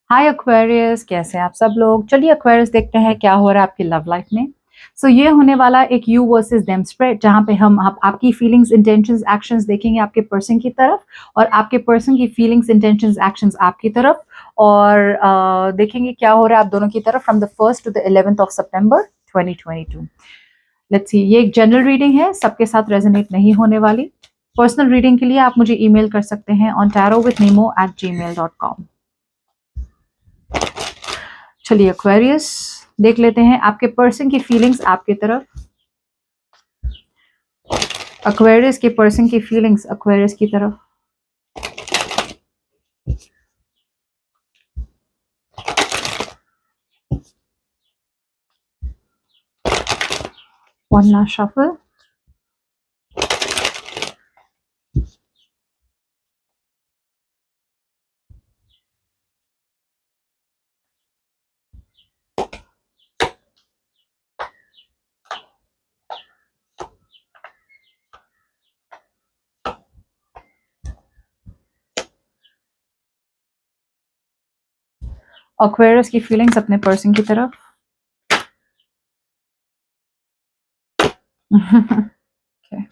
हाय Aquarius, कैसे हैं आप सब लोग। चलिए एक्वेरियस देखते हैं क्या हो रहा है आपकी लव लाइफ में। ये होने वाला एक यू वर्सेस देम स्प्रेड, जहाँ पे हम आपकी फीलिंग्स, इंटेंशंस, एक्शंस देखेंगे आपके पर्सन की तरफ, और आपके पर्सन की फीलिंग्स, इंटेंशंस, एक्शंस आपकी तरफ, और देखेंगे क्या हो रहा है आप दोनों की तरफ from the 1st to the 11th of September 2022। Let's see, ये एक जनरल रीडिंग है, सबके साथ रेजोनेट नहीं होने वाली। पर्सनल रीडिंग के लिए आप मुझे ईमेल कर सकते हैं on tarotwithnemo@gmail.com। चलिए एक्वेरियस देख लेते हैं आपके पर्सन की फीलिंग्स आपकी तरफ। एक्वेरियस के पर्सन की फीलिंग्स एक्वेरियस की तरफ। One last shuffle. एक्वेरियस की फीलिंग्स अपने पर्सन की तरफ। okay.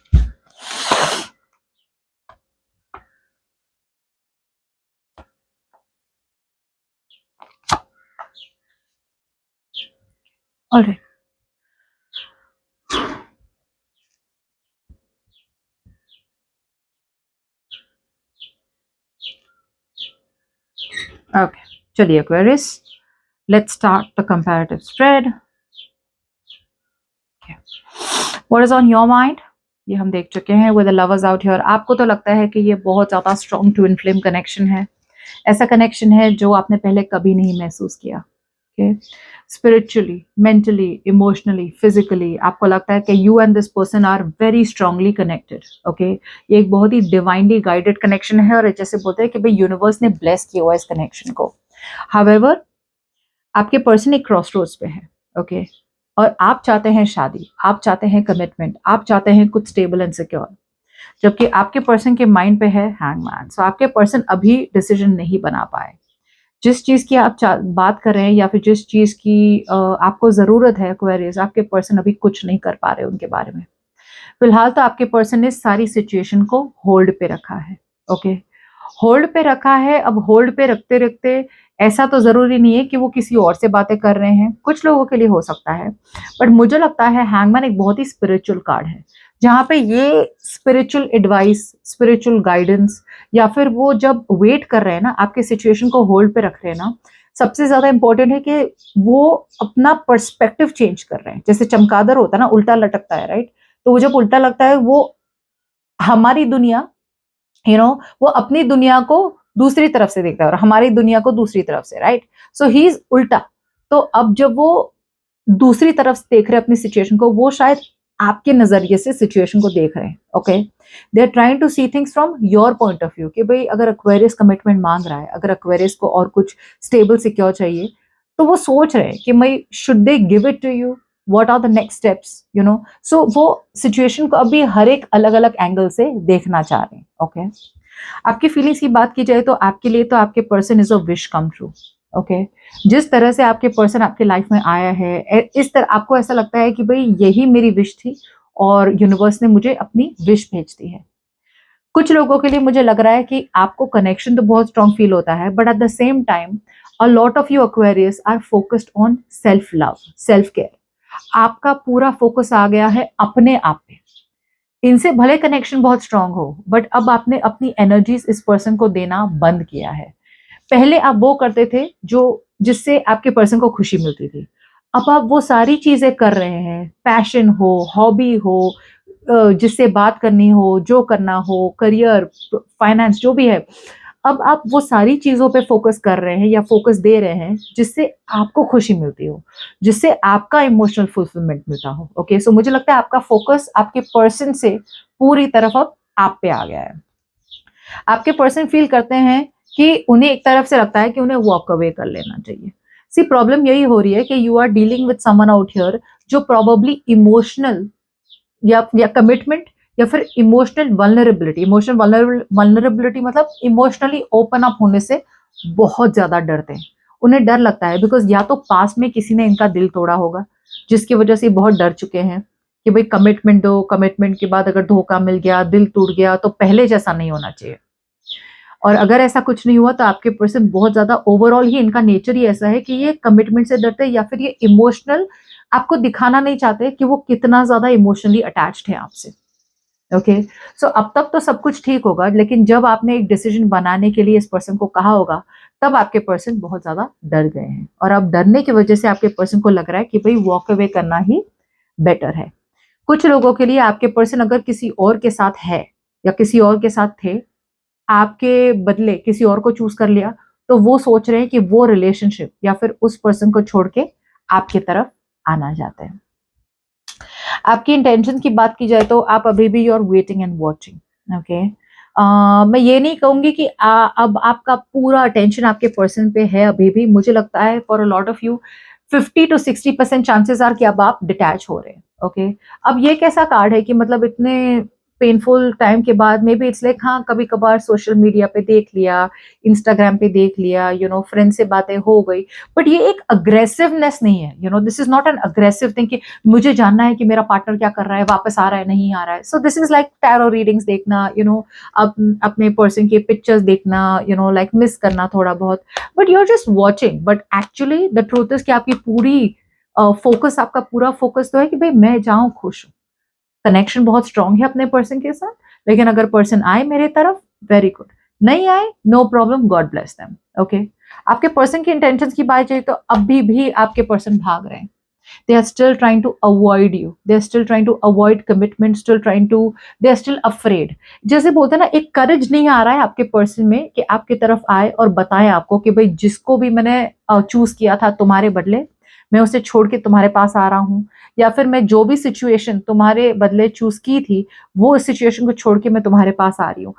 All right. Okay. चलिए Aquarius, let's start the comparative spread. What is on your mind, ये हम देख चुके हैं with the lovers out here. आपको तो लगता है कि ये बहुत ज्यादा स्ट्रॉन्ग ट्विन फ्लेम कनेक्शन है। ऐसा कनेक्शन है जो आपने पहले कभी नहीं महसूस किया। स्पिरिचुअली, मेंटली, इमोशनली, फिजिकली आपको लगता है कि you and this person are very strongly connected. Okay, ये एक बहुत ही डिवाइनली गाइडेड कनेक्शन है, और जैसे बोलते हैं कि भाई यूनिवर्स ने ब्लेस किया हुआ इस कनेक्शन को। हाउएवर, आपके पर्सन एक क्रॉस रोड्स पे है। ओके, और आप चाहते हैं शादी, आप चाहते हैं कमिटमेंट, आप चाहते हैं कुछ स्टेबल एंड सिक्योर, जबकि आपके पर्सन के माइंड पे है हैंगमैन। सो आपके पर्सन अभी डिसीजन नहीं बना पाए। जिस चीज की आप बात कर रहे हैं, या फिर जिस चीज की आपको जरूरत है एक्वेरियस, आपके पर्सन अभी कुछ नहीं कर पा रहे उनके बारे में। फिलहाल तो आपके पर्सन ने सारी सिचुएशन को होल्ड पे रखा है। ओके, होल्ड पे रखा है। अब होल्ड पे रखते रखते ऐसा तो जरूरी नहीं है कि वो किसी और से बातें कर रहे हैं, कुछ लोगों के लिए हो सकता है, बट मुझे लगता है हैंगमैन एक बहुत ही स्पिरिचुअल कार्ड है, जहां पे ये स्पिरिचुअल एडवाइस, स्पिरिचुअल गाइडेंस, या फिर वो जब वेट कर रहे हैं ना, आपके सिचुएशन को होल्ड पे रख रहे हैं ना, सबसे ज्यादा इंपॉर्टेंट है कि वो अपना पर्सपेक्टिव चेंज कर रहे हैं। जैसे चमगादड़ होता है ना, उल्टा लटकता है, राइट? तो वो जब उल्टा लगता है, वो हमारी दुनिया, वो अपनी दुनिया को दूसरी तरफ से देखता है, और हमारी दुनिया को दूसरी तरफ से, राइट? सो ही इज उल्टा। तो अब जब वो दूसरी तरफ से देख रहे हैं अपनी सिचुएशन को, वो शायद आपके नजरिए से सिचुएशन को देख रहे हैं। Okay, they are trying to see things from your point of view, कि भाई अगर एक्वेरियस कमिटमेंट मांग रहा है, अगर एक्वेरियस को और कुछ स्टेबल सिक्योर चाहिए, तो वो सोच रहे हैं कि भाई should they give it to you, what are the next steps, so वो सिचुएशन को अभी हर एक अलग अलग एंगल से देखना चाह रहे हैं। ओके, आपकी फीलिंग्स की बात की जाए तो आपके लिए तो आपके person is a wish come true. Okay, जिस तरह से आपके पर्सन आपके लाइफ में आया है, इस तरह आपको ऐसा लगता है कि भाई यही मेरी विश थी, और यूनिवर्स ने मुझे अपनी विश भेज दी है। कुछ लोगों के लिए मुझे लग रहा है कि आपको कनेक्शन तो बहुत स्ट्रांग फील होता है, but at the same time a lot of you Aquarius are focused on self love, self care. आपका पूरा फोकस आ गया है अपने आप पे। इनसे भले कनेक्शन बहुत स्ट्रांग हो, बट अब आपने अपनी एनर्जीज इस पर्सन को देना बंद किया है। पहले आप वो करते थे जो जिससे आपके पर्सन को खुशी मिलती थी। अब आप वो सारी चीजें कर रहे हैं, पैशन हो, हॉबी हो, जिससे बात करनी हो, जो करना हो, करियर, फाइनेंस, जो भी है, अब आप वो सारी चीजों पे फोकस कर रहे हैं या फोकस दे रहे हैं जिससे आपको खुशी मिलती हो, जिससे आपका इमोशनल फुलफिलमेंट मिलता हो। ओके, सो मुझे लगता है आपका फोकस आपके पर्सन से पूरी तरफ अब आप पे आ गया है। आपके पर्सन फील करते हैं कि उन्हें एक तरफ से लगता है कि उन्हें वॉक अवे कर लेना चाहिए। सी, प्रॉब्लम यही हो रही है कि you are dealing with someone out here जो प्रॉबब्ली इमोशनल, या कमिटमेंट, या फिर इमोशनल वल्नरेबिलिटी। इमोशनल वल्नरेबिलिटी मतलब इमोशनली ओपन अप होने से बहुत ज्यादा डरते हैं, उन्हें डर लगता है बिकॉज या तो पास में किसी ने इनका दिल तोड़ा होगा, जिसकी वजह से बहुत डर चुके हैं कि भाई कमिटमेंट दो, कमिटमेंट के बाद अगर धोखा मिल गया, दिल टूट गया, तो पहले जैसा नहीं होना चाहिए। और अगर ऐसा कुछ नहीं हुआ तो आपके पर्सन बहुत ज्यादा ओवरऑल ही इनका नेचर ही ऐसा है कि ये कमिटमेंट से डरते हैं या फिर ये इमोशनल आपको दिखाना नहीं चाहते कि वो कितना ज्यादा इमोशनली अटैच्ड है आपसे। ओके, सो अब तक तो सब कुछ ठीक होगा, लेकिन जब आपने एक डिसीजन बनाने के लिए इस पर्सन को कहा होगा, तब आपके पर्सन बहुत ज्यादा डर गए हैं और अब डरने की वजह से आपके पर्सन को लग रहा है कि भाई वॉक अवे करना ही बेटर है। कुछ लोगों के लिए आपके पर्सन अगर किसी और के साथ है या किसी और के साथ थे, आपके बदले किसी और को चूज कर लिया, तो वो सोच रहे हैं कि वो रिलेशनशिप या फिर उस पर्सन को छोड़ के आपकी तरफ आना चाहते हैं। आपकी इंटेंशन की बात की जाए तो आप अभी भी you are waiting and watching. Okay, मैं ये नहीं कहूंगी कि अब आपका पूरा अटेंशन आपके पर्सन पे है। अभी भी मुझे लगता है for a lot of you 50 to 60% chances are कि अब आप डिटैच हो रहे हैं। ओके, अब ये कैसा कार्ड है कि मतलब इतने पेनफुल टाइम के बाद मे बी इट्स लाइक हाँ कभी कभार सोशल मीडिया पे देख लिया, इंस्टाग्राम पे देख लिया, फ्रेंड से बातें हो गई, बट ये एक अग्रेसिवनेस नहीं है। This is not an aggressive thing कि मुझे जानना है कि मेरा पार्टनर क्या कर रहा है, वापस आ रहा है नहीं आ रहा है। So this is like tarot readings देखना, अपने पर्सन के पिक्चर्स देखना, लाइक मिस करना थोड़ा बहुत, but you are just watching. But actually the truth is कि आपकी पूरी फोकस, आपका पूरा फोकस तो है कि भाई मैं जाऊं खुश हूं। कनेक्शन बहुत स्ट्रांग है अपने पर्सन के साथ, लेकिन अगर पर्सन आए मेरे तरफ, वेरी गुड, नहीं आए, no problem, God bless them. Okay, आपके पर्सन की इंटेंशंस की बात चाहिए तो अभी भी आपके पर्सन भाग रहे हैं। They are still trying to avoid you. They are still trying to avoid commitment, they are still afraid. जैसे बोलते हैं ना, एक करेज नहीं आ रहा है आपके पर्सन में कि आपकी तरफ आए और बताए आपको कि भाई जिसको भी मैंने चूज किया था तुम्हारे बदले, मैं उसे छोड़ के तुम्हारे पास आ रहा हूँ, या फिर मैं जो भी सिचुएशन तुम्हारे बदले चूज की थी, वो इस सिचुएशन को छोड़ के मैं तुम्हारे पास आ रही हूँ।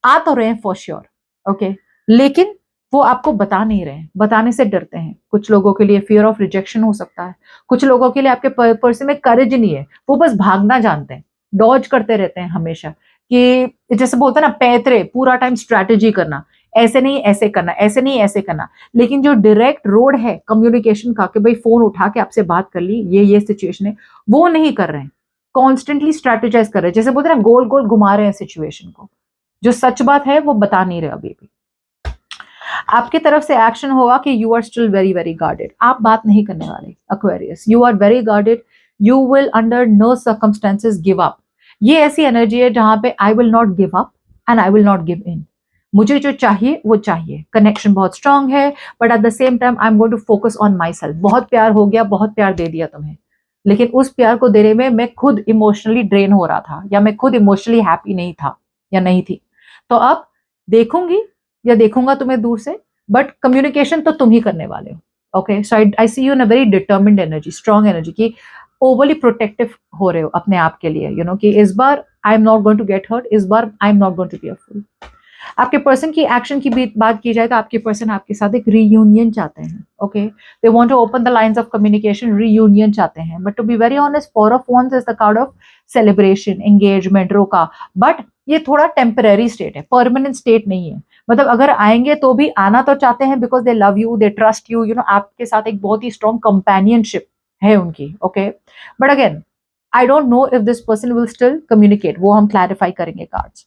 आ तो रहे हैं फॉर श्योर, ओके, लेकिन वो आपको बता नहीं रहे हैं, बताने से डरते हैं। कुछ लोगों के लिए फियर ऑफ रिजेक्शन हो सकता है, कुछ लोगों के लिए आपके पर्सन में करेज नहीं है, वो बस भागना जानते हैं, डॉज करते रहते हैं हमेशा, कि जैसे बोलते हैं ना पैतरे, पूरा टाइम स्ट्रैटेजी करना, ऐसे नहीं ऐसे करना, ऐसे नहीं ऐसे करना। लेकिन जो डायरेक्ट रोड है कम्युनिकेशन का कि भाई फोन उठा के आपसे बात कर ली, ये सिचुएशन है, वो नहीं कर रहे हैं। कॉन्स्टेंटली स्ट्रेटेजाइज कर रहे हैं, जैसे बोलते हैं ना गोल गोल घुमा रहे हैं सिचुएशन को। जो सच बात है वो बता नहीं रहे अभी भी। आपकी तरफ से एक्शन होगा कि you are still very very guarded. आप बात नहीं करने वाले Aquarius, you are very guarded, you will under no circumstances give up. ये ऐसी एनर्जी है जहां पे I will not give up and I will not give in. मुझे जो चाहिए वो चाहिए। कनेक्शन बहुत स्ट्रांग है, but at the same time I am going to focus on my self. बहुत प्यार हो गया, बहुत प्यार दे दिया तुम्हें, लेकिन उस प्यार को देने में मैं खुद इमोशनली ड्रेन हो रहा था, या मैं खुद इमोशनली हैप्पी नहीं था या नहीं थी। तो अब देखूंगी या देखूंगा तुम्हें दूर से, बट कम्युनिकेशन तो तुम ही करने वाले हो। Okay, so I see you in a very determined energy, strong energy, की ओवरली प्रोटेक्टिव हो रहे हो अपने आप के लिए, कि इस बार I am not going to get hurt, इस बार I am not going to be a fool. आपके पर्सन की एक्शन की भी बात की जाए तो आपके पर्सन आपके साथ एक रीयूनियन चाहते हैं। Okay, they want to open the lines of communication, reunion चाहते हैं। But to be very honest, four of wands is the card of celebration, engagement, रोका, बट ये थोड़ा टेम्पररी स्टेट है, परमानेंट स्टेट नहीं है। मतलब अगर आएंगे तो भी आना तो चाहते हैं because they love you, they trust you, आपके साथ एक बहुत ही स्ट्रॉन्ग कंपेनियनशिप है उनकी। Okay, but again I don't know if this person will still communicate, वो हम क्लैरिफाई करेंगे कार्ड्स।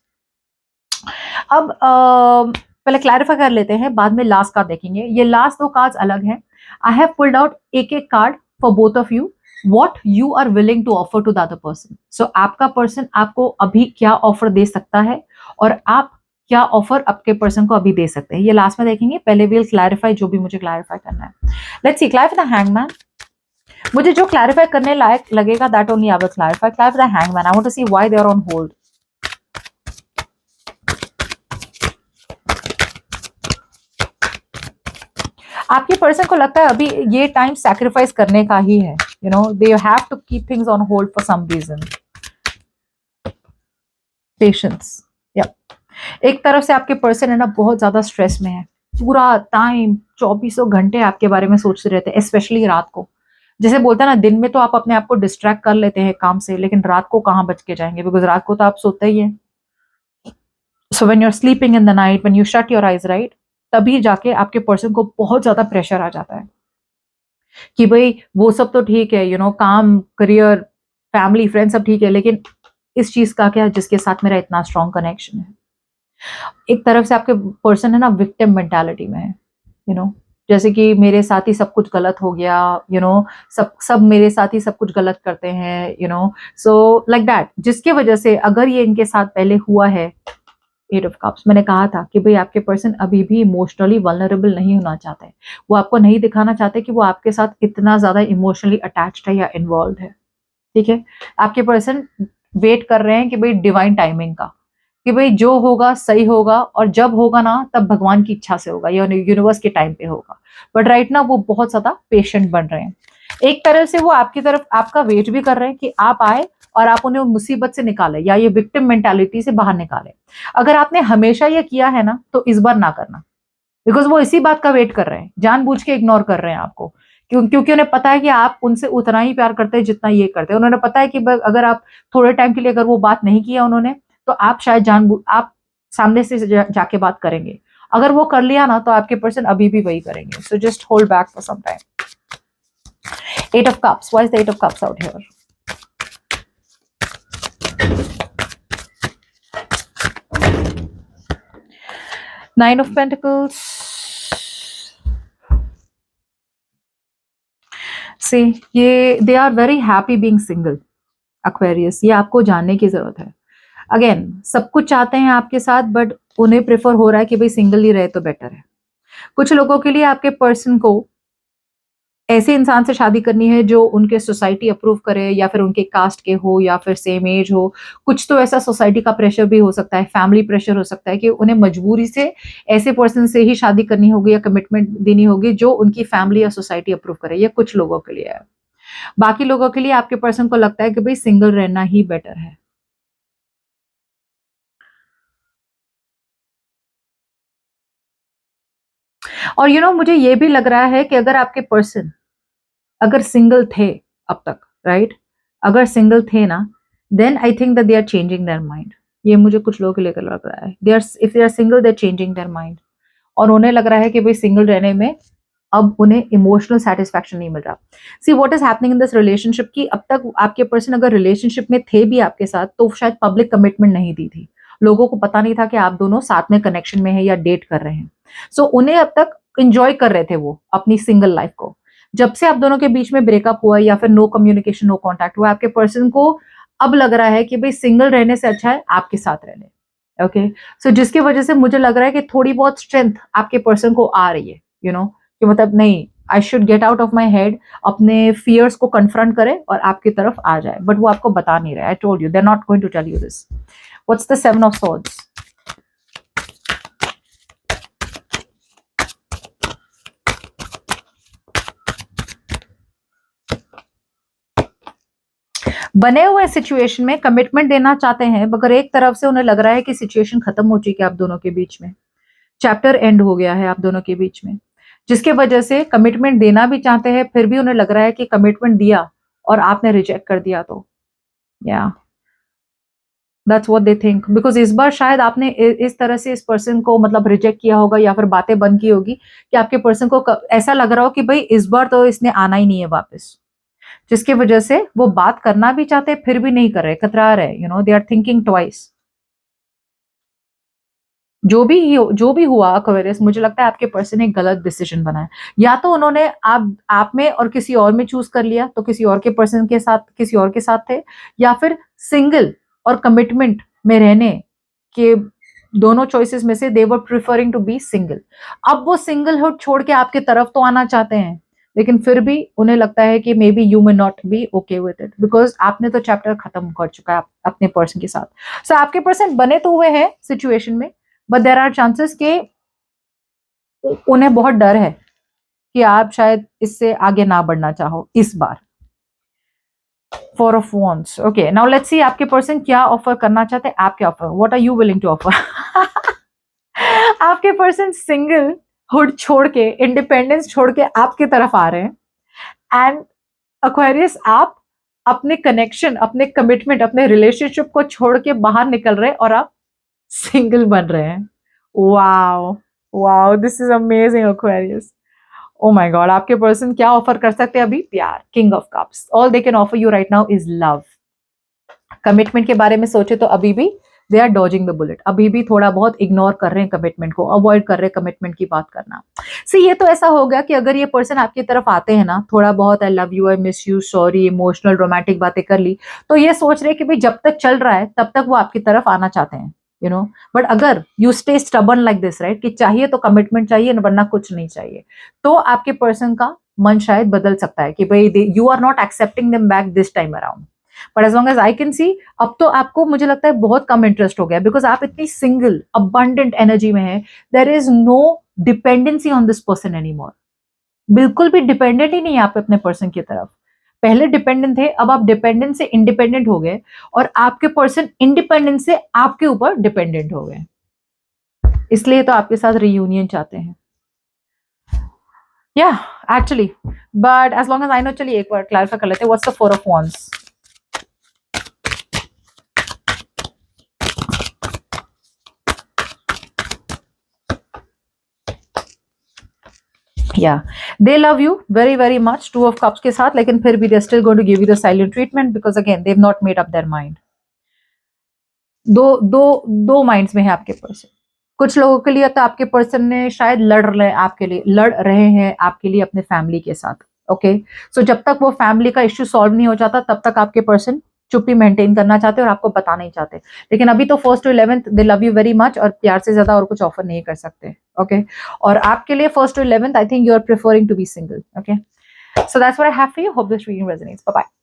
अब पहले क्लैरिफाई कर लेते हैं, बाद में लास्ट कार्ड देखेंगे। ये लास्ट दो कार्ड्स अलग हैं। आई हैव पुल्ड आउट एक एक card for both of you, what you are willing to offer to the other person. So आपका पर्सन आपको अभी क्या ऑफर दे सकता है और आप क्या ऑफर आपके पर्सन को अभी दे सकते हैं, ये लास्ट में देखेंगे। पहले विल क्लैरिफाई जो भी मुझे क्लैरिफाई करना है। Let's see, clarify the hangman. मुझे जो क्लैरिफाई करने लायक लगेगा that only I will clarify. Clarify the hangman, I want to see why they are on hold. आपके पर्सन को लगता है अभी ये टाइम सैक्रिफाइस करने का ही है, they have to keep things on hold for some reason. Patience, या एक तरफ से आपके पर्सन है ना बहुत ज्यादा स्ट्रेस में है, पूरा टाइम 24 घंटे आपके बारे में सोचते रहते हैं, स्पेशली रात को। जैसे बोलते हैं ना, दिन में तो आप अपने आप को डिस्ट्रैक्ट कर लेते हैं काम से, लेकिन रात को कहाँ बच के जाएंगे, बिकॉज रात को तो आप सोते ही हैं। So when you are sleeping in the night, when you shut your eyes, right, तभी जाके आपके पर्सन को बहुत ज्यादा प्रेशर आ जाता है कि भाई वो सब तो ठीक है, काम, करियर, फैमिली, फ्रेंड सब ठीक है, लेकिन इस चीज का क्या जिसके साथ मेरा इतना स्ट्रॉन्ग कनेक्शन है। एक तरफ से आपके पर्सन है ना विक्टिम मेंटालिटी में है, जैसे कि मेरे साथ ही सब कुछ गलत हो गया, सब सब मेरे साथ ही सब कुछ गलत करते हैं, सो लाइक दैट, जिसके वजह से अगर ये इनके साथ पहले हुआ है, एट ऑफ कप्स, मैंने कहा था कि भाई आपके पर्सन अभी भी इमोशनली वल्नरेबल नहीं होना चाहते, वो आपको नहीं दिखाना चाहते कि वो आपके साथ इतना ज्यादा इमोशनली अटैच्ड है या इन्वॉल्व है। ठीक है, आपके पर्सन वेट कर रहे हैं कि भाई डिवाइन टाइमिंग का, कि भाई जो होगा सही होगा, और जब होगा ना तब भगवान की इच्छा से होगा या यूनिवर्स के टाइम पे होगा। बट राइट ना वो बहुत ज्यादा पेशेंट बन रहे हैं। एक तरह से वो आपकी तरफ आपका वेट भी कर रहे हैं कि आप आए और आप उन्हें मुसीबत से निकाले या ये विक्टिम मेंटालिटी से बाहर निकाले। अगर आपने हमेशा ये किया है ना तो इस बार ना करना, बिकॉज वो इसी बात का वेट कर रहे हैं, जानबूझ के इग्नोर कर रहे हैं आपको, क्योंकि उन्हें पता है कि आप उनसे उतना ही प्यार करते हैं जितना ये करते हैं। उन्होंने पता है कि अगर आप थोड़े टाइम के लिए अगर वो बात नहीं किया उन्होंने, तो आप शायद आप सामने से जाके बात करेंगे। अगर वो कर लिया ना तो आपके पर्सन अभी भी वही करेंगे। So just hold back for some time. Eight of cups, why is the eight of cups out here? Nine of pentacles. से ये they are very happy being single Aquarius, ये आपको जानने की जरूरत है। अगेन सब कुछ चाहते हैं आपके साथ, बट उन्हें प्रेफर हो रहा है कि भाई सिंगल ही रहे तो बेटर है। कुछ लोगों के लिए आपके पर्सन को ऐसे इंसान से शादी करनी है जो उनके सोसाइटी अप्रूव करे, या फिर उनके कास्ट के हो, या फिर सेम एज हो। कुछ तो ऐसा सोसाइटी का प्रेशर भी हो सकता है, फैमिली प्रेशर हो सकता है कि उन्हें मजबूरी से ऐसे पर्सन से ही शादी करनी होगी या कमिटमेंट देनी होगी जो उनकी फैमिली या सोसाइटी अप्रूव करे। ये कुछ लोगों के लिए है। बाकी लोगों के लिए आपके पर्सन को लगता है कि भाई सिंगल रहना ही बेटर है। और मुझे ये भी लग रहा है कि अगर आपके पर्सन अगर सिंगल थे अब तक, राइट, अगर सिंगल थे ना, then I think that they are changing their mind. ये मुझे कुछ लोगों के लिए लग रहा है, they are, if they are single, they are changing their mind. और उन्हें लग रहा है कि भाई सिंगल रहने में अब उन्हें इमोशनल सेटिस्फैक्शन नहीं मिल रहा। See what is happening in this relationship, की अब तक आपके पर्सन अगर रिलेशनशिप में थे भी आपके साथ तो शायद पब्लिक कमिटमेंट नहीं दी थी, लोगों को पता नहीं था कि आप दोनों साथ में कनेक्शन में है या डेट कर रहे हैं। सो उन्हें अब तक इंजॉय कर रहे थे वो अपनी सिंगल लाइफ को। जब से आप दोनों के बीच में ब्रेकअप हुआ या फिर नो कम्युनिकेशन, नो कॉन्टैक्ट हुआ, आपके पर्सन को अब लग रहा है कि भाई सिंगल रहने से अच्छा है आपके साथ रहने। ओके, सो जिसकी वजह से मुझे लग रहा है कि थोड़ी बहुत स्ट्रेंथ आपके पर्सन को आ रही है, कि मतलब नहीं, I should get out of my head, अपने फियर्स को कन्फ्रंट करे और आपकी तरफ आ जाए। बट वो आपको बता नहीं रहे। I told you they are not going to tell you this. What's the seven of swords? बने हुए सिचुएशन में कमिटमेंट देना चाहते हैं, मगर एक तरफ से उन्हें लग रहा है कि सिचुएशन खत्म हो चुकी है आप दोनों के बीच में, चैप्टर एंड हो गया है आप दोनों के बीच में, जिसके वजह से कमिटमेंट देना भी चाहते हैं, फिर भी उन्हें लग रहा है कि कमिटमेंट दिया और आपने रिजेक्ट कर दिया तो या that's what they think. Because इस बार शायद आपने इस तरह से इस पर्सन को मतलब रिजेक्ट किया होगा या फिर बातें बंद की होगी कि आपके पर्सन को ऐसा लग रहा हो कि भाई इस बार तो इसने आना ही नहीं है वापस, जिसकी वजह से वो बात करना भी चाहते फिर भी नहीं कर रहे, कतरा रहे, दे आर थिंकिंग ट्वाइस। जो भी हुआ एक्वेरियस, मुझे लगता है आपके पर्सन ने एक गलत डिसीजन बनाया। या तो उन्होंने आप में और किसी और में चूज कर लिया, तो किसी और के पर्सन के साथ किसी और के साथ थे, या फिर सिंगल और कमिटमेंट में रहने के दोनों चॉइसेस में से दे वर प्रिफरिंग टू बी सिंगल। अब वो सिंगलहुड छोड़ के आपके तरफ तो आना चाहते हैं, लेकिन फिर भी उन्हें लगता है कि may be you may not be okay with it, because आपने तो चैप्टर खत्म कर चुका है अपने पर्सन के साथ। सो आपके पर्सन बने तो हुए हैं सिचुएशन में, बट देर आर चांसेस कि उन्हें बहुत डर है कि आप शायद इससे आगे ना बढ़ना चाहो इस बार। Four of wands. Okay, now let's see आपके पर्सन क्या ऑफर करना चाहते हैं। आप क्या offer, what are you willing to offer? आपके पर्सन सिंगल हुड छोड़ के, इंडिपेंडेंस छोड़ के आपकी तरफ आ रहे हैं। एंड एक्वेरियस, आप अपने कनेक्शन, अपने कमिटमेंट, अपने रिलेशनशिप को छोड़ के बाहर निकल रहे हैं और आप सिंगल बन रहे हैं। Wow, wow, this is amazing Aquarius. Oh my God, आपके पर्सन क्या ऑफर कर सकते हैं अभी? प्यार, king of cups. All they can offer you right now is love. Commitment के बारे में सोचे तो अभी भी they are dodging the bullet, अभी भी थोड़ा बहुत इग्नोर कर रहे हैं कमिटमेंट को, अवॉइड कर रहे हैं कमिटमेंट की बात करना। ये तो ऐसा हो गया कि अगर ये पर्सन आपकी तरफ आते हैं ना, थोड़ा बहुत I love you, I miss you, sorry, emotional romantic बातें कर ली, तो ये सोच रहे हैं कि भाई जब तक चल रहा है तब तक वो आपकी तरफ आना चाहते हैं, यू नो। बट अगर you stay stubborn like this, right, कि चाहिए तो कमिटमेंट चाहिए, वरना कुछ नहीं चाहिए, तो आपके पर्सन का मन शायद बदल सकता है कि भाई you are not accepting them back this time around. But as long as I can see, अब तो आपको मुझे लगता है बहुत कम इंटरेस्ट हो गया, बिकॉज आप इतनी सिंगल अबंडेंट एनर्जी में है। There is no dependency on this person anymore. बिल्कुल भी डिपेंडेंट ही नहीं है आप अपने पर्सन की तरफ। पहले डिपेंडेंट थे, अब आप डिपेंडेंट से इंडिपेंडेंट हो गए, और आपके पर्सन इंडिपेंडेंट से आपके ऊपर डिपेंडेंट हो गए। इसलिए तो आपके साथ रियूनियन चाहते हैं। या actually, but as long as I know, चलिए एक बार क्लैरिफाई कर लेते हैं। What's the four of wands? Yeah, they love you very very much, two of cups के साथ, लेकिन फिर भी they're still going to give you the silent treatment because again they've not made up their mind. दो minds में है आपके person. कुछ लोगों के लिए तो आपके पर्सन ने शायद लड़ रहे हैं आपके लिए अपने फैमिली के साथ। ओके, सो जब तक वो फैमिली का इश्यू सॉल्व नहीं हो जाता तब तक आपके पर्सन चुप्पी मेंटेन करना चाहते हैं और आपको बता नहीं चाहते। लेकिन अभी तो 1st to 11th they love you very much, और प्यार से ज्यादा और कुछ ऑफर नहीं कर सकते। ओके, और आपके लिए 1st to 11th I think you are preferring to be single. Okay, so that's what I have for you. Hope this reading resonates. Bye bye.